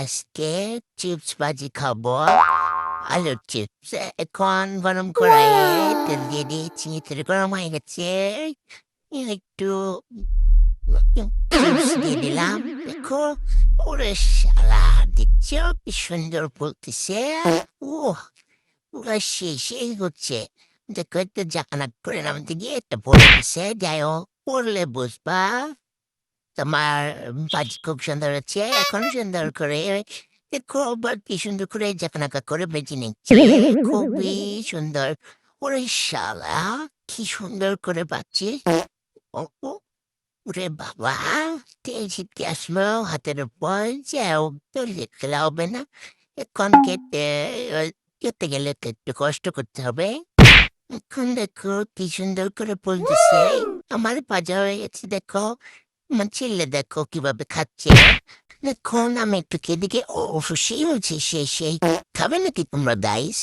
আজকে চিপস ভাজি খাবো। আলুর চিপস এখন গরম কড়াইয়ে তেল দিয়ে দিয়েছি, তেল গরম হয়ে গেছে। একটু চিপস দিয়ে দিলাম। দেখো, ওরে শালা, দেখছো কি সুন্দর বলতেছে। ও পুরা সেই হচ্ছে। দেখো, একটা জাকানা করে নামতে গিয়ে একটা পড়ে গেছে। যাই হোক, পড়লে বুঝবা। তোমার ভাজি খুব সুন্দর হচ্ছে। এখন সুন্দর করে দেখো, আবার কি সুন্দর করে জাকানাকা করে বেজে নিচ্ছে। খুবই সুন্দর। ওরে শালা, কি সুন্দর করে পাচ্ছি। ও ও, ওরে বাবা, তেল ছিটকে আসলো হাতের উপর। যাও, তো লিখতে হবে না। এখন কেটে গেলে তো একটু কষ্ট করতে হবে। এখন দেখো কি সুন্দর করে বলতেছে। আমার ভাজা হয়ে গেছে। দেখো, আমার ছেলে দেখো কিভাবে খাচ্ছে। দেখুন, আমি একটু খেয়ে দেখে, ও সেই হচ্ছে, সেই খাবে নাকি তোমরা গাইস?